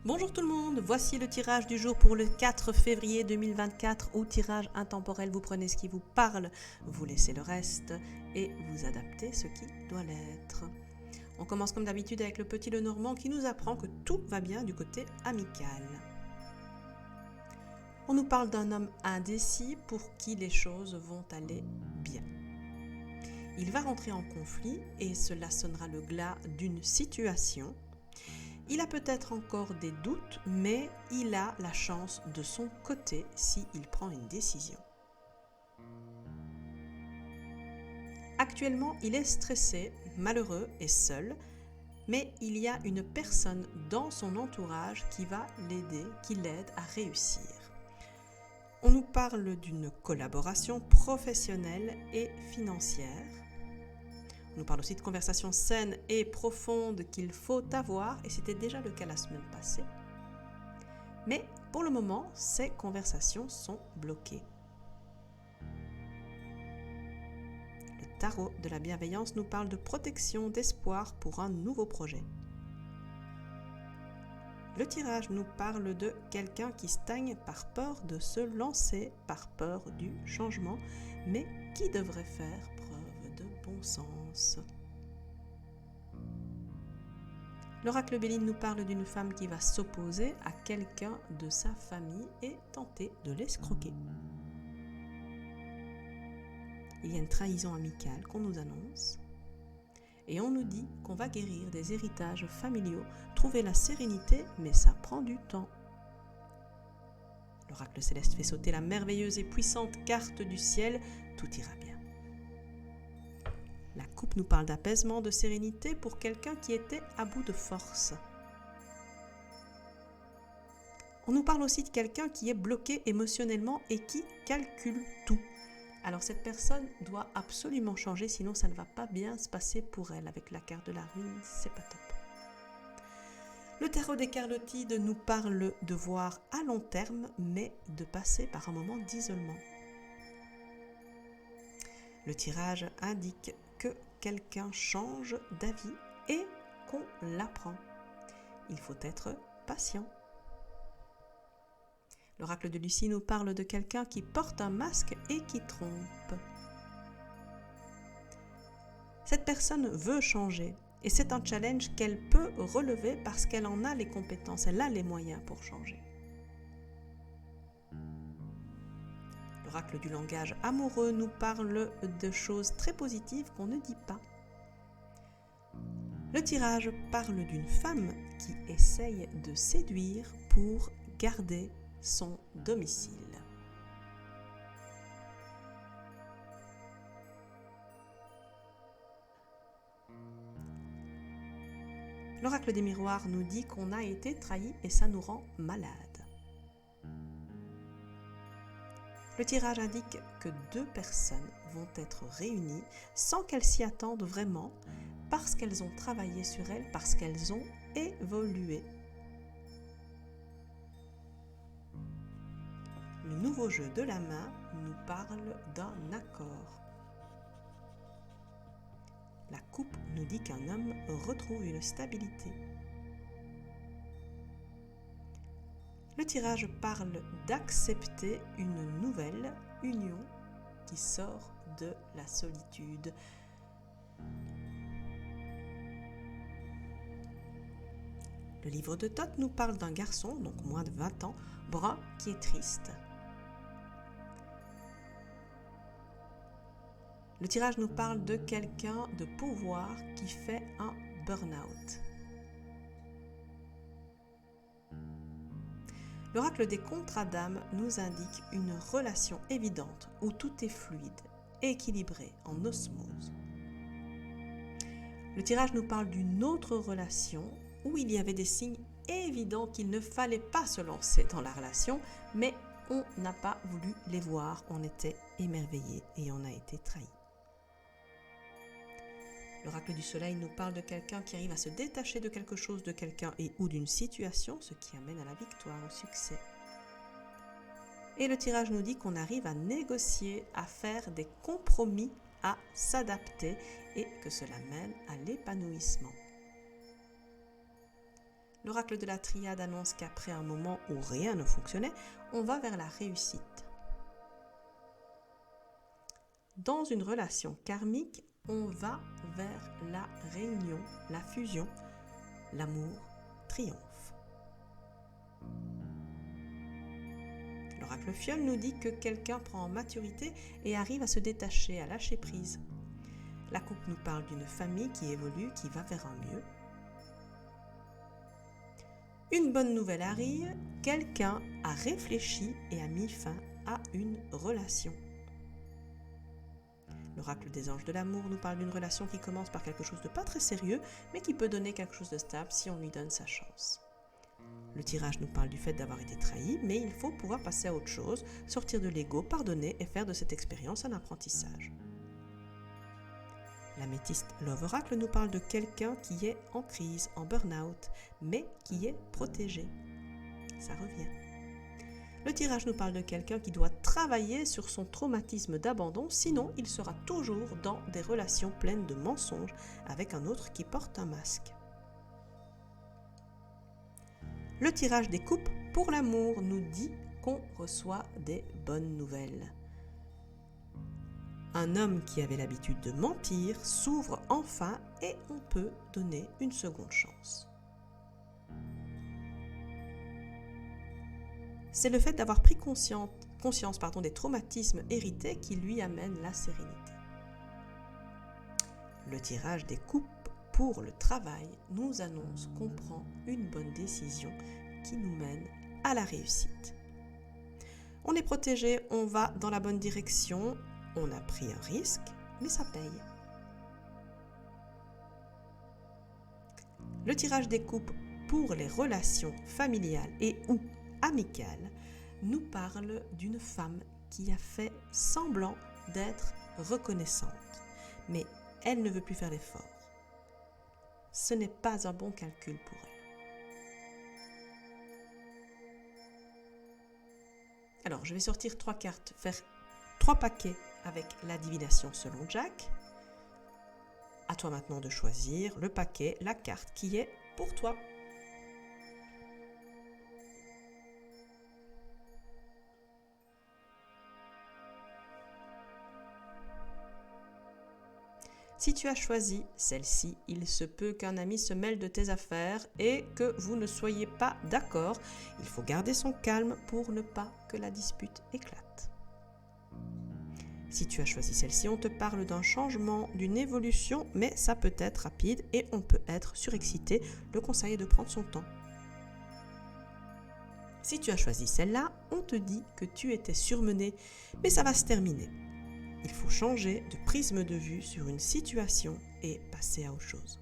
Bonjour tout le monde, voici le tirage du jour pour le 4 février 2024 ou tirage intemporel. Vous prenez ce qui vous parle, vous laissez le reste et vous adaptez ce qui doit l'être. On commence comme d'habitude avec le petit Lenormand qui nous apprend que tout va bien du côté amical. On nous parle d'un homme indécis pour qui les choses vont aller bien. Il va rentrer en conflit et cela sonnera le glas d'une situation. Il a peut-être encore des doutes, mais il a la chance de son côté s'il prend une décision. Actuellement, il est stressé, malheureux et seul, mais il y a une personne dans son entourage qui va l'aider, qui l'aide à réussir. On nous parle d'une collaboration professionnelle et financière. On nous parle aussi de conversations saines et profondes qu'il faut avoir, et c'était déjà le cas la semaine passée. Mais pour le moment, ces conversations sont bloquées. Le tarot de la bienveillance nous parle de protection, d'espoir pour un nouveau projet. Le tirage nous parle de quelqu'un qui stagne par peur de se lancer, par peur du changement, mais qui devrait faire preuve de bon sens. L'oracle Béline nous parle d'une femme qui va s'opposer à quelqu'un de sa famille et tenter de l'escroquer. Il y a une trahison amicale qu'on nous annonce et on nous dit qu'on va guérir des héritages familiaux, trouver la sérénité, mais ça prend du temps. L'oracle céleste fait sauter la merveilleuse et puissante carte du ciel, tout ira bien. La coupe nous parle d'apaisement, de sérénité pour quelqu'un qui était à bout de force. On nous parle aussi de quelqu'un qui est bloqué émotionnellement et qui calcule tout. Alors cette personne doit absolument changer, sinon ça ne va pas bien se passer pour elle. Avec la carte de la ruine, c'est pas top. Le tarot des Carlotides nous parle de voir à long terme, mais de passer par un moment d'isolement. Le tirage indique que quelqu'un change d'avis et qu'on l'apprend. Il faut être patient. L'oracle de Lucie nous parle de quelqu'un qui porte un masque et qui trompe. Cette personne veut changer et c'est un challenge qu'elle peut relever parce qu'elle en a les compétences, elle a les moyens pour changer. L'oracle du langage amoureux nous parle de choses très positives qu'on ne dit pas. Le tirage parle d'une femme qui essaye de séduire pour garder son domicile. L'oracle des miroirs nous dit qu'on a été trahi et ça nous rend malade. Le tirage indique que deux personnes vont être réunies sans qu'elles s'y attendent vraiment, parce qu'elles ont travaillé sur elles, parce qu'elles ont évolué. Le nouveau jeu de la main nous parle d'un accord. La coupe nous dit qu'un homme retrouve une stabilité. Le tirage parle d'accepter une nouvelle union qui sort de la solitude. Le livre de Thoth nous parle d'un garçon, donc moins de 20 ans, brun, qui est triste. Le tirage nous parle de quelqu'un de pouvoir qui fait un burn-out. L'oracle des contrats d'âme nous indique une relation évidente où tout est fluide, équilibré, en osmose. Le tirage nous parle d'une autre relation où il y avait des signes évidents qu'il ne fallait pas se lancer dans la relation, mais on n'a pas voulu les voir, on était émerveillés et on a été trahis. L'oracle du soleil nous parle de quelqu'un qui arrive à se détacher de quelque chose, de quelqu'un et ou d'une situation, ce qui amène à la victoire, au succès. Et le tirage nous dit qu'on arrive à négocier, à faire des compromis, à s'adapter et que cela mène à l'épanouissement. L'oracle de la triade annonce qu'après un moment où rien ne fonctionnait, on va vers la réussite. Dans une relation karmique, on va vers la réunion, la fusion, l'amour triomphe. L'oracle Fiole nous dit que quelqu'un prend en maturité et arrive à se détacher, à lâcher prise. La coupe nous parle d'une famille qui évolue, qui va vers un mieux. Une bonne nouvelle arrive, quelqu'un a réfléchi et a mis fin à une relation. L'oracle des anges de l'amour nous parle d'une relation qui commence par quelque chose de pas très sérieux, mais qui peut donner quelque chose de stable si on lui donne sa chance. Le tirage nous parle du fait d'avoir été trahi, mais il faut pouvoir passer à autre chose, sortir de l'ego, pardonner et faire de cette expérience un apprentissage. L'améthyste Love Oracle nous parle de quelqu'un qui est en crise, en burn-out, mais qui est protégé. Ça revient. Le tirage nous parle de quelqu'un qui doit travailler sur son traumatisme d'abandon, sinon il sera toujours dans des relations pleines de mensonges avec un autre qui porte un masque. Le tirage des coupes pour l'amour nous dit qu'on reçoit des bonnes nouvelles. Un homme qui avait l'habitude de mentir s'ouvre enfin et on peut donner une seconde chance. C'est le fait d'avoir pris conscience des traumatismes hérités qui lui amène la sérénité. Le tirage des coupes pour le travail nous annonce qu'on prend une bonne décision qui nous mène à la réussite. On est protégé, on va dans la bonne direction, on a pris un risque, mais ça paye. Le tirage des coupes pour les relations familiales et ou amicales nous parle d'une femme qui a fait semblant d'être reconnaissante, mais elle ne veut plus faire l'effort. Ce n'est pas un bon calcul pour elle. Alors, je vais sortir 3 cartes, faire 3 paquets avec la divination selon Jack. À toi maintenant de choisir le paquet, la carte qui est pour toi. Si tu as choisi celle-ci, il se peut qu'un ami se mêle de tes affaires et que vous ne soyez pas d'accord. Il faut garder son calme pour ne pas que la dispute éclate. Si tu as choisi celle-ci, on te parle d'un changement, d'une évolution, mais ça peut être rapide et on peut être surexcité. Le conseil est de prendre son temps. Si tu as choisi celle-là, on te dit que tu étais surmené, mais ça va se terminer. Il faut changer de prisme de vue sur une situation et passer à autre chose.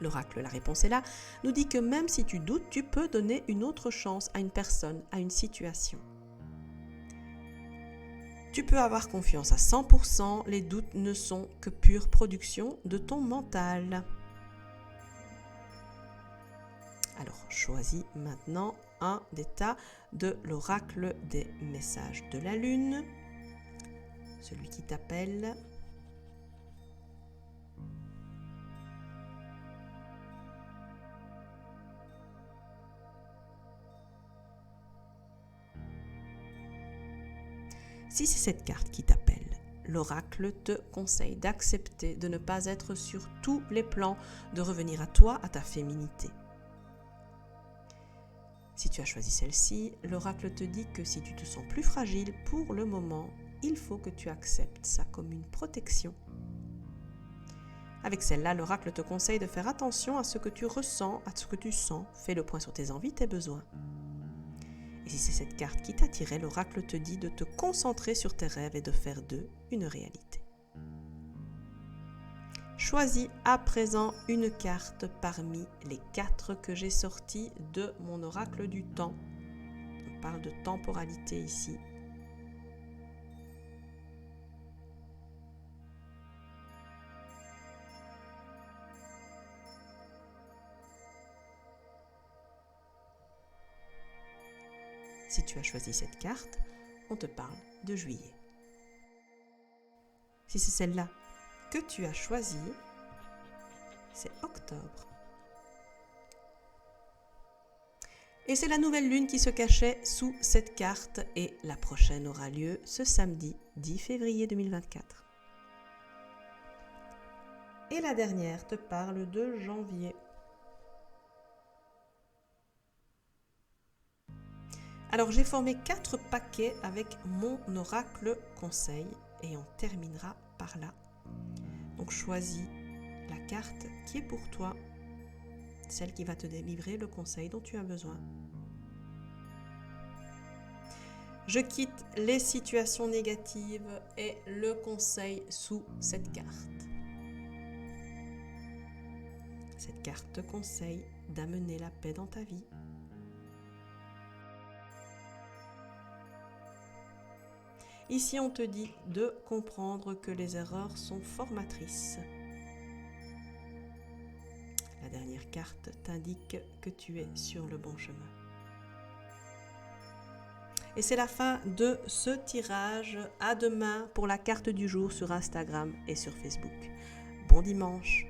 L'oracle, la réponse est là, nous dit que même si tu doutes, tu peux donner une autre chance à une personne, à une situation. Tu peux avoir confiance à 100%, les doutes ne sont que pure production de ton mental. Alors, choisis maintenant un des tas de l'oracle des messages de la lune, celui qui t'appelle. Si c'est cette carte qui t'appelle, l'oracle te conseille d'accepter de ne pas être sur tous les plans, de revenir à toi, à ta féminité. Si tu as choisi celle-ci, l'oracle te dit que si tu te sens plus fragile pour le moment, il faut que tu acceptes ça comme une protection. Avec celle-là, l'oracle te conseille de faire attention à ce que tu ressens, à ce que tu sens. Fais le point sur tes envies, tes besoins. Et si c'est cette carte qui t'attirait, l'oracle te dit de te concentrer sur tes rêves et de faire d'eux une réalité. Choisis à présent une carte parmi les 4 que j'ai sorties de mon oracle du temps. On parle de temporalité ici. Si tu as choisi cette carte, on te parle de juillet. Si c'est celle-là que tu as choisie, c'est octobre. Et c'est la nouvelle lune qui se cachait sous cette carte et la prochaine aura lieu ce samedi 10 février 2024. Et la dernière te parle de janvier. Alors j'ai formé 4 paquets avec mon oracle conseil et on terminera par là. Donc choisis la carte qui est pour toi, celle qui va te délivrer le conseil dont tu as besoin. Je quitte les situations négatives et le conseil sous cette carte. Cette carte te conseille d'amener la paix dans ta vie. Ici, on te dit de comprendre que les erreurs sont formatrices. La dernière carte t'indique que tu es sur le bon chemin. Et c'est la fin de ce tirage. À demain pour la carte du jour sur Instagram et sur Facebook. Bon dimanche!